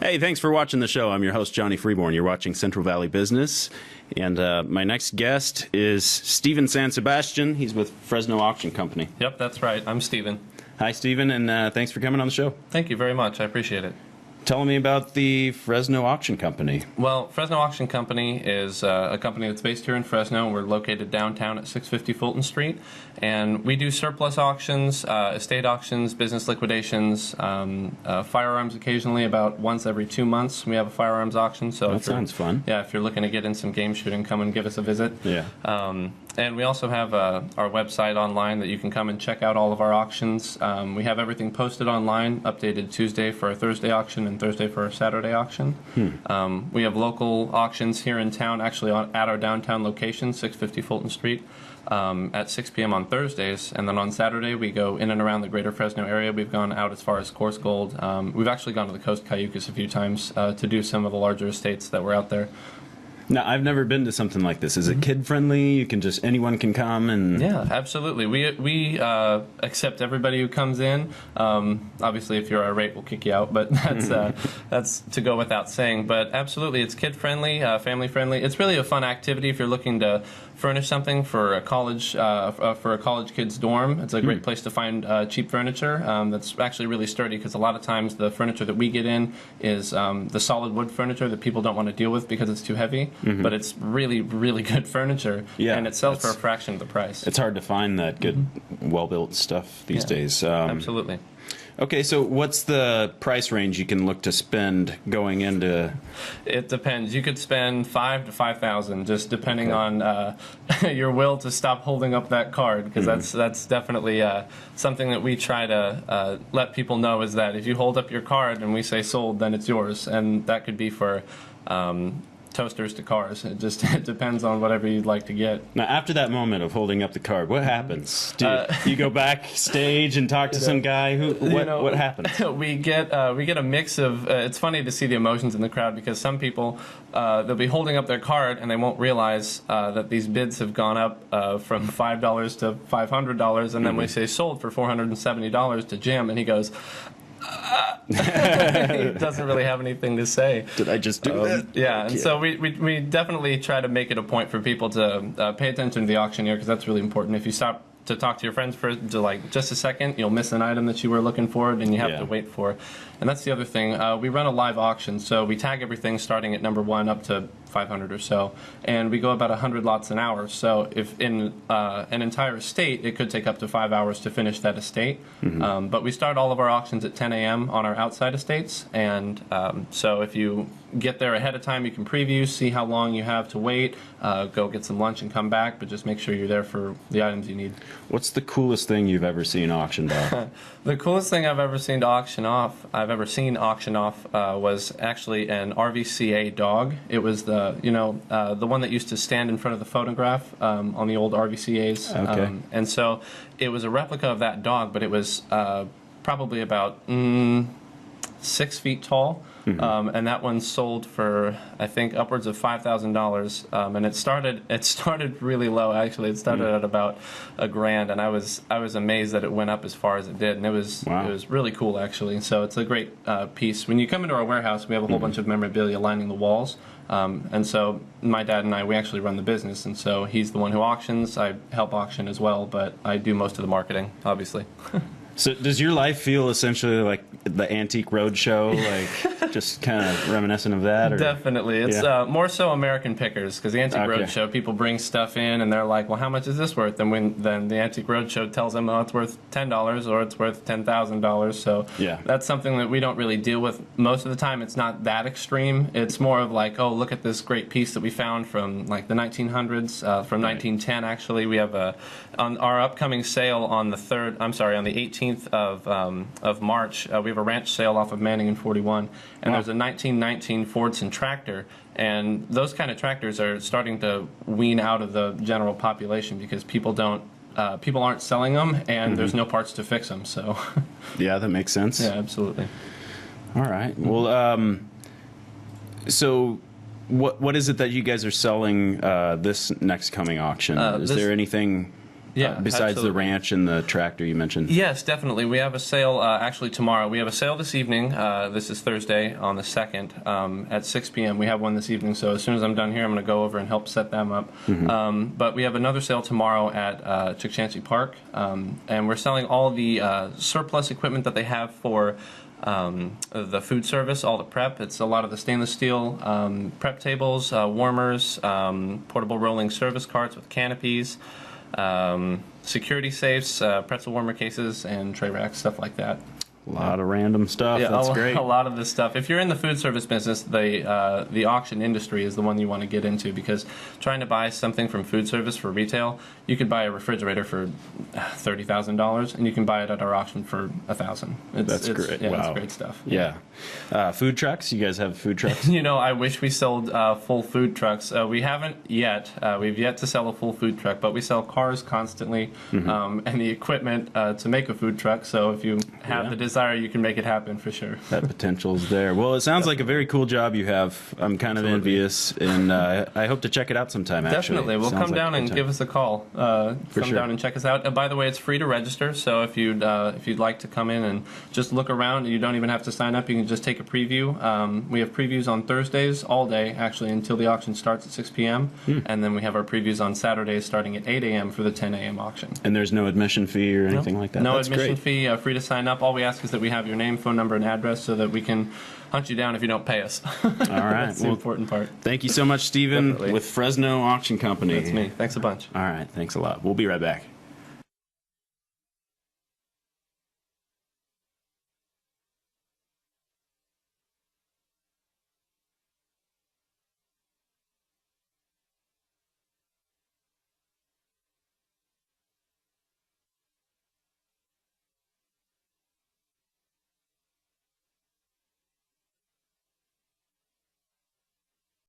Hey, thanks for watching the show. I'm your host, Johnny Freeborn. You're watching Central Valley Business. And my next guest is Stephen Sebastian. He's with Fresno Auction Company. Yep, that's right. I'm Stephen. Hi, Stephen, and thanks for coming on the show. Thank you very much. I appreciate it. Tell me about the Fresno Auction Company. Well, Fresno Auction Company is a company that's based here in Fresno. We're located downtown at 650 Fulton Street, and we do surplus auctions, estate auctions, business liquidations, firearms occasionally. About once every 2 months, we have a firearms auction. So that sounds fun. Yeah, if you're looking to get in some game shooting, come and give us a visit. Yeah. And we also have our website online that you can come and check out all of our auctions. We have everything posted online, updated Tuesday for our Thursday auction and Thursday for our Saturday auction. We have local auctions here in town, actually at our downtown location, 650 Fulton Street, at 6 p.m. on Thursdays. And then on Saturday, we go in and around the greater Fresno area. We've gone out as far as Coarse Gold. We've actually gone to the Coast Cayucas a few times to do some of the larger estates that were out there. Now, I've never been to something like this. Is it kid-friendly? You can just, anyone can come and... Yeah, absolutely. We accept everybody who comes in. Obviously, if you're irate, we'll kick you out, but that's to go without saying. But absolutely, it's kid-friendly, family-friendly. It's really a fun activity if you're looking to furnish something for a college kid's dorm. It's a great place to find cheap furniture that's actually really sturdy, because a lot of times the furniture that we get in is the solid wood furniture that people don't want to deal with because it's too heavy. But it's really, really good furniture, and it sells for a fraction of the price. It's hard to find that good, well-built stuff these days. Absolutely. Okay, so what's the price range you can look to spend going into? It depends. You could spend $5,000 to $5,000, just depending on your will to stop holding up that card, because that's definitely something that we try to let people know, is that if you hold up your card and we say sold, then it's yours, and that could be for toasters to cars. It depends on whatever you'd like to get. Now, after that moment of holding up the card, what happens? Do you go backstage and talk to some guy? What happens? We get a mix of. It's funny to see the emotions in the crowd, because some people they'll be holding up their card and they won't realize that these bids have gone up from $5 to $500, and then we say sold for $470 to Jim, and he goes. He doesn't really have anything to say. Did I just do that? Yeah, and so we definitely try to make it a point for people to pay attention to the auctioneer, because that's really important. If you stop to talk to your friends for just a second, you'll miss an item that you were looking for and you have to wait for. And that's the other thing. We run a live auction, so we tag everything starting at number 1 up to 500 or so, and we go about 100 lots an hour. So if in an entire estate, it could take up to 5 hours to finish that estate. But we start all of our auctions at 10 a.m. on our outside estates, and so if you get there ahead of time, you can preview, see how long you have to wait, go get some lunch and come back, but just make sure you're there for the items you need. What's the coolest thing you've ever seen auctioned off? The coolest thing I've ever seen auction off was actually an RVCA dog. It was the one that used to stand in front of the phonograph on the old RVCAs. Okay. And so it was a replica of that dog, but it was probably about 6 feet tall. And that one sold for, I think, upwards of $5,000. And it started really low. Actually, it started at about $1,000, and I was amazed that it went up as far as it did. And it was really cool, actually. So it's a great piece. When you come into our warehouse, we have a whole bunch of memorabilia lining the walls. And so my dad and we actually run the business, and so he's the one who auctions. I help auction as well, but I do most of the marketing, obviously. So does your life feel essentially like the Antique Roadshow, like just kind of reminiscent of that? Or? Definitely. It's more so American Pickers, because the Antique Roadshow, people bring stuff in and they're like, well, how much is this worth? And then the Antique Roadshow tells them, oh, it's worth $10 or it's worth $10,000. So that's something that we don't really deal with most of the time. It's not that extreme. It's more of like, oh, look at this great piece that we found from like the 1900s, from 1910 actually. We have on our upcoming sale on the 18th of March, we have a ranch sale off of Manning and 41, and there's a 1919 Fordson tractor, and those kind of tractors are starting to wean out of the general population, because people aren't selling them, and there's no parts to fix them. So yeah, that makes sense. Yeah, absolutely. All right. Well, so what is it that you guys are selling this next coming auction? Is there anything Yeah, besides absolutely. the ranch and the tractor you mentioned. Yes, definitely. We have a sale actually tomorrow. We have a sale this evening. This is Thursday on the 2nd at 6 p.m. We have one this evening, so as soon as I'm done here, I'm going to go over and help set them up. But we have another sale tomorrow at Chickchansey Park, and we're selling all the surplus equipment that they have for the food service, all the prep. It's a lot of the stainless steel prep tables, warmers, portable rolling service carts with canopies, security safes, pretzel warmer cases, and tray racks, stuff like that. A lot of random stuff. Yeah, That's great. A lot of this stuff. If you're in the food service business, the auction industry is the one you want to get into, because trying to buy something from food service for retail, you could buy a refrigerator for $30,000, and you can buy it at our auction for $1,000. That's great. Yeah, wow. it's great stuff. Yeah. Food trucks? You guys have food trucks? You know, I wish we sold full food trucks. We haven't yet. We've yet to sell a full food truck, but we sell cars constantly and the equipment to make a food truck. So if you have the desire, you can make it happen for sure. That potential's there. Well, it sounds like a very cool job you have. I'm kind of envious, and I hope to check it out sometime, actually. Definitely. We'll come down and give us a call. Come down and check us out. By the way, it's free to register, so if you'd like to come in and just look around, you don't even have to sign up. You can just take a preview. We have previews on Thursdays all day, actually, until the auction starts at 6 p.m. And then we have our previews on Saturdays starting at 8 a.m. for the 10 a.m. auction. And there's no admission fee or anything like that? No That's admission great. fee, free to sign up. All we ask is that we have your name, phone number, and address so that we can hunt you down if you don't pay us. All right. That's the important part. Thank you so much, Stephen, Definitely. with Fresno Auction Company. That's me. Thanks a bunch. All right. Thanks a lot. We'll be right back.